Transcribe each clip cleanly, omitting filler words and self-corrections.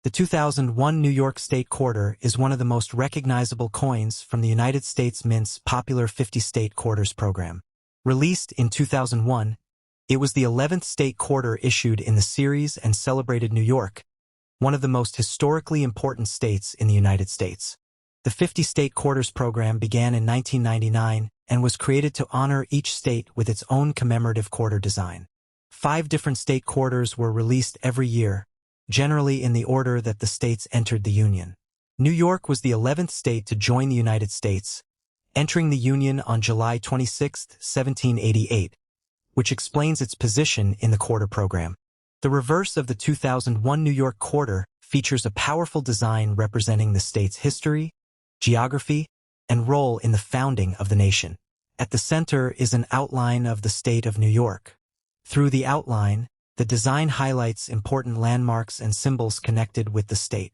The 2001 New York State Quarter is one of the most recognizable coins from the United States Mint's popular 50 State Quarters program. Released in 2001, it was the 11th state quarter issued in the series and celebrated New York, one of the most historically important states in the United States. The 50 State Quarters program began in 1999 and was created to honor each state with its own commemorative quarter design. 5 different state quarters were released every year, generally in the order that the states entered the Union. New York was the 11th state to join the United States, entering the Union on July 26, 1788, which explains its position in the quarter program. The reverse of the 2001 New York Quarter features a powerful design representing the state's history, geography, and role in the founding of the nation. At the center is an outline of the state of New York. Through the outline, the design highlights important landmarks and symbols connected with the state.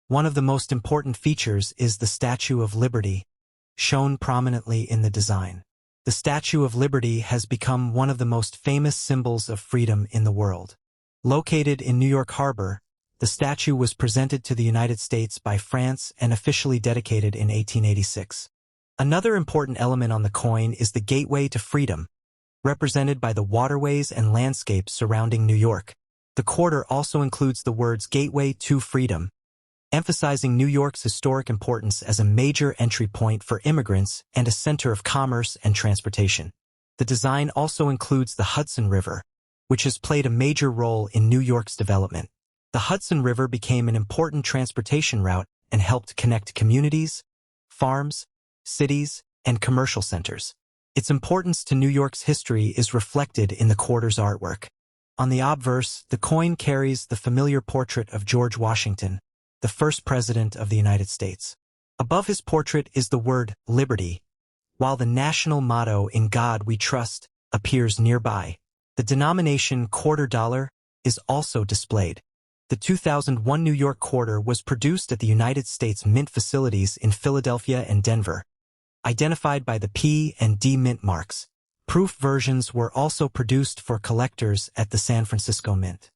One of the most important features is the Statue of Liberty, shown prominently in the design. The Statue of Liberty has become one of the most famous symbols of freedom in the world. Located in New York Harbor, the statue was presented to the United States by France and officially dedicated in 1886. Another important element on the coin is the Gateway to Freedom, represented by the waterways and landscapes surrounding New York. The quarter also includes the words Gateway to Freedom, emphasizing New York's historic importance as a major entry point for immigrants and a center of commerce and transportation. The design also includes the Hudson River, which has played a major role in New York's development. The Hudson River became an important transportation route and helped connect communities, farms, cities, and commercial centers. Its importance to New York's history is reflected in the quarter's artwork. On the obverse, the coin carries the familiar portrait of George Washington, the first president of the United States. Above his portrait is the word Liberty, while the national motto "In God We Trust" appears nearby. The denomination quarter dollar is also displayed. The 2001 New York Quarter was produced at the United States Mint facilities in Philadelphia and Denver, identified by the P and D Mint marks. Proof versions were also produced for collectors at the San Francisco Mint.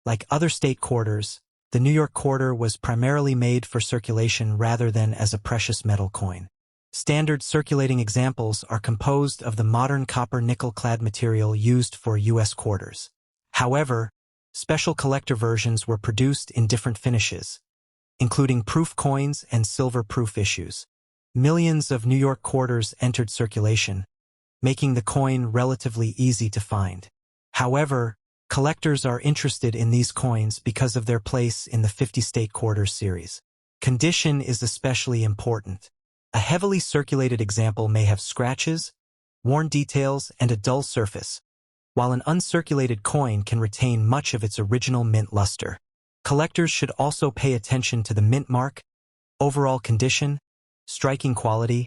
Like other state quarters, the New York Quarter was primarily made for circulation rather than as a precious metal coin. Standard circulating examples are composed of the modern copper nickel-clad material used for U.S. quarters. However, special collector versions were produced in different finishes, including proof coins and silver-proof issues. Millions of New York quarters entered circulation, making the coin relatively easy to find. However, collectors are interested in these coins because of their place in the 50 State Quarters series. Condition is especially important. A heavily circulated example may have scratches, worn details, and a dull surface, while an uncirculated coin can retain much of its original mint luster. Collectors should also pay attention to the mint mark, overall condition, striking quality,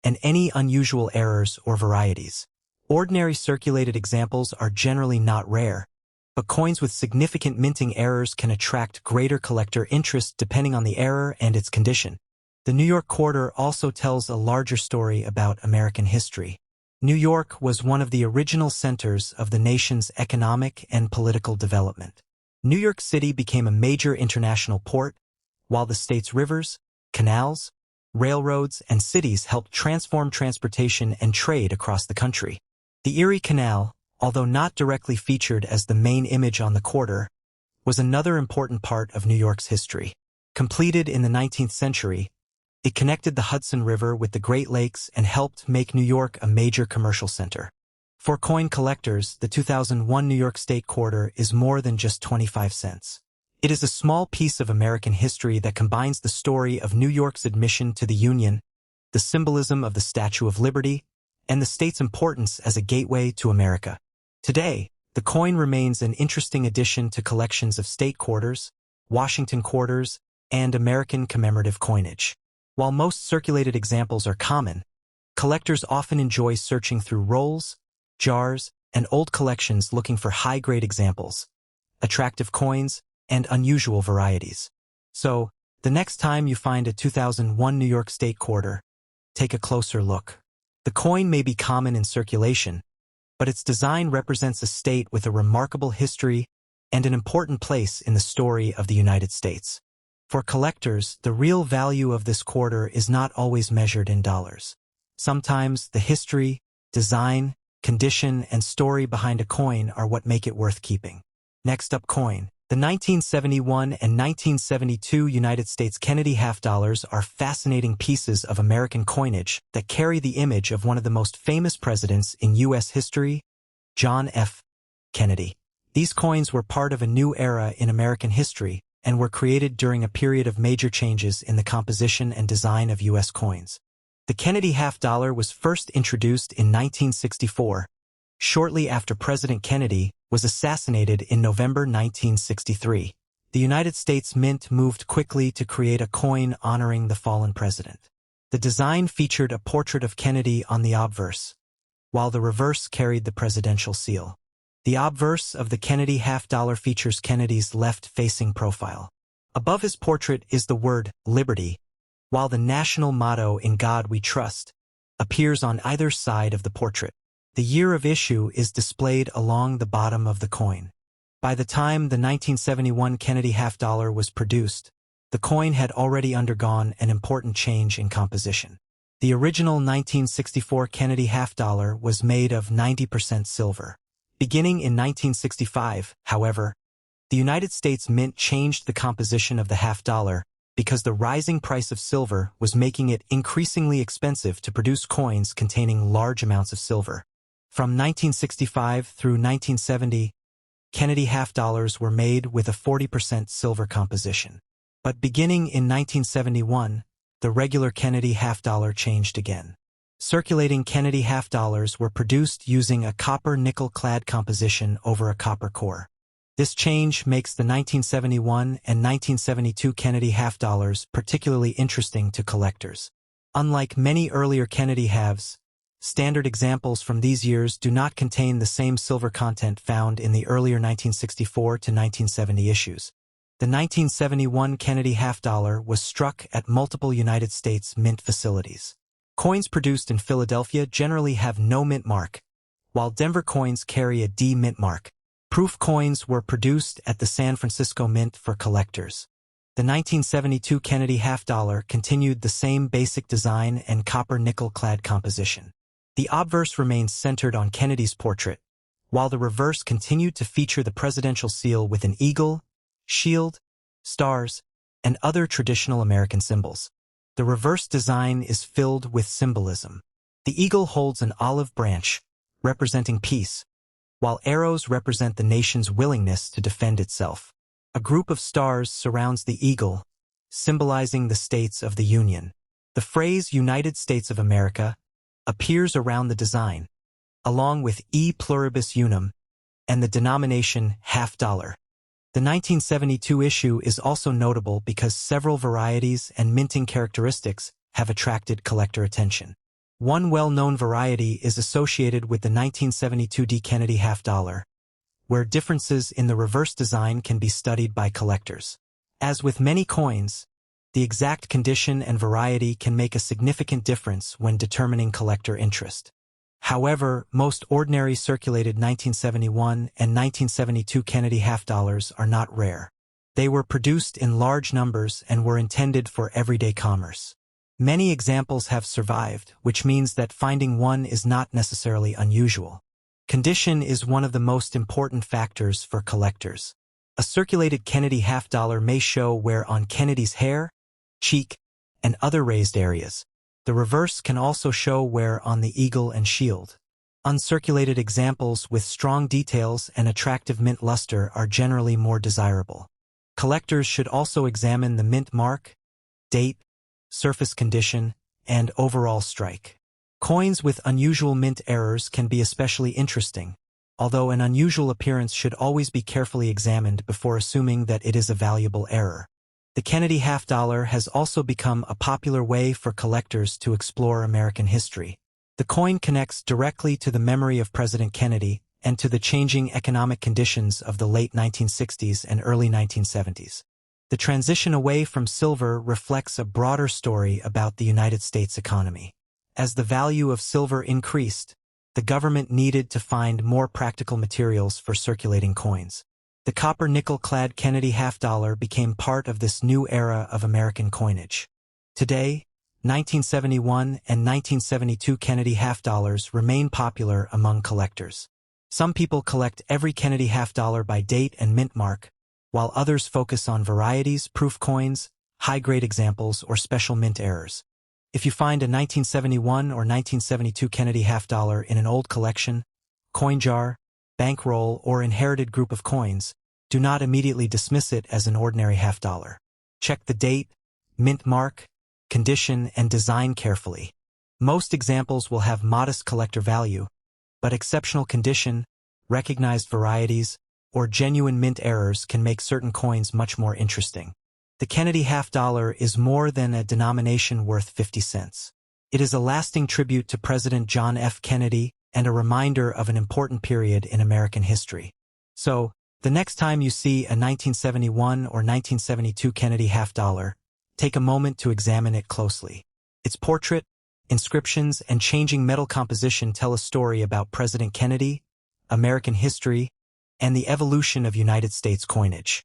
and any unusual errors or varieties. Ordinary circulated examples are generally not rare, but coins with significant minting errors can attract greater collector interest depending on the error and its condition. The New York Quarter also tells a larger story about American history. New York was one of the original centers of the nation's economic and political development. New York City became a major international port, while the state's rivers, canals, railroads, and cities helped transform transportation and trade across the country. The Erie Canal, although not directly featured as the main image on the quarter, was another important part of New York's history. Completed in the 19th century, it connected the Hudson River with the Great Lakes and helped make New York a major commercial center. For coin collectors, the 2001 New York State Quarter is more than just 25 cents. It is a small piece of American history that combines the story of New York's admission to the Union, the symbolism of the Statue of Liberty, and the state's importance as a gateway to America. Today, the coin remains an interesting addition to collections of state quarters, Washington quarters, and American commemorative coinage. While most circulated examples are common, collectors often enjoy searching through rolls, jars, and old collections looking for high-grade examples, attractive coins, and unusual varieties. So, the next time you find a 2001 New York State Quarter, take a closer look. The coin may be common in circulation, but its design represents a state with a remarkable history and an important place in the story of the United States. For collectors, the real value of this quarter is not always measured in dollars. Sometimes the history, design, condition, and story behind a coin are what make it worth keeping. Next up, coin. The 1971 and 1972 United States Kennedy half dollars are fascinating pieces of American coinage that carry the image of one of the most famous presidents in U.S. history, John F. Kennedy. These coins were part of a new era in American history and were created during a period of major changes in the composition and design of U.S. coins. The Kennedy half dollar was first introduced in 1964, shortly after President Kennedy was assassinated in November 1963. The United States Mint moved quickly to create a coin honoring the fallen president. The design featured a portrait of Kennedy on the obverse, while the reverse carried the presidential seal. The obverse of the Kennedy half dollar features Kennedy's left-facing profile. Above his portrait is the word liberty, while the national motto "In God We Trust" appears on either side of the portrait. The year of issue is displayed along the bottom of the coin. By the time the 1971 Kennedy half dollar was produced, the coin had already undergone an important change in composition. The original 1964 Kennedy half dollar was made of 90% silver. Beginning in 1965, however, the United States Mint changed the composition of the half dollar because the rising price of silver was making it increasingly expensive to produce coins containing large amounts of silver. From 1965 through 1970, Kennedy half dollars were made with a 40% silver composition. But beginning in 1971, the regular Kennedy half dollar changed again. Circulating Kennedy half dollars were produced using a copper-nickel clad composition over a copper core. This change makes the 1971 and 1972 Kennedy half dollars particularly interesting to collectors. Unlike many earlier Kennedy halves, standard examples from these years do not contain the same silver content found in the earlier 1964 to 1970 issues. The 1971 Kennedy half dollar was struck at multiple United States Mint facilities. Coins produced in Philadelphia generally have no mint mark, while Denver coins carry a D mint mark. Proof coins were produced at the San Francisco Mint for collectors. The 1972 Kennedy half dollar continued the same basic design and copper-nickel clad composition. The obverse remains centered on Kennedy's portrait, while the reverse continued to feature the presidential seal with an eagle, shield, stars, and other traditional American symbols. The reverse design is filled with symbolism. The eagle holds an olive branch, representing peace, while arrows represent the nation's willingness to defend itself. A group of stars surrounds the eagle, symbolizing the states of the Union. The phrase United States of America appears around the design, along with E pluribus unum and the denomination half dollar. The 1972 issue is also notable because several varieties and minting characteristics have attracted collector attention. One well-known variety is associated with the 1972 D Kennedy half dollar, where differences in the reverse design can be studied by collectors. As with many coins, the exact condition and variety can make a significant difference when determining collector interest. However, most ordinary circulated 1971 and 1972 Kennedy half dollars are not rare. They were produced in large numbers and were intended for everyday commerce. Many examples have survived, which means that finding one is not necessarily unusual. Condition is one of the most important factors for collectors. A circulated Kennedy half dollar may show wear on Kennedy's hair, cheek, and other raised areas. The reverse can also show wear on the eagle and shield. Uncirculated examples with strong details and attractive mint luster are generally more desirable. Collectors should also examine the mint mark, date, surface condition, and overall strike. Coins with unusual mint errors can be especially interesting, although an unusual appearance should always be carefully examined before assuming that it is a valuable error. The Kennedy half dollar has also become a popular way for collectors to explore American history. The coin connects directly to the memory of President Kennedy and to the changing economic conditions of the late 1960s and early 1970s. The transition away from silver reflects a broader story about the United States economy. As the value of silver increased, the government needed to find more practical materials for circulating coins. The copper nickel-clad Kennedy half-dollar became part of this new era of American coinage. Today, 1971 and 1972 Kennedy half-dollars remain popular among collectors. Some people collect every Kennedy half-dollar by date and mint mark, while others focus on varieties, proof coins, high-grade examples, or special mint errors. If you find a 1971 or 1972 Kennedy half-dollar in an old collection, coin jar, bankroll, or inherited group of coins, do not immediately dismiss it as an ordinary half-dollar. Check the date, mint mark, condition, and design carefully. Most examples will have modest collector value, but exceptional condition, recognized varieties, or genuine mint errors can make certain coins much more interesting. The Kennedy half-dollar is more than a denomination worth 50 cents. It is a lasting tribute to President John F. Kennedy and a reminder of an important period in American history. So, the next time you see a 1971 or 1972 Kennedy half-dollar, take a moment to examine it closely. Its portrait, inscriptions, and changing metal composition tell a story about President Kennedy, American history, and the evolution of United States coinage.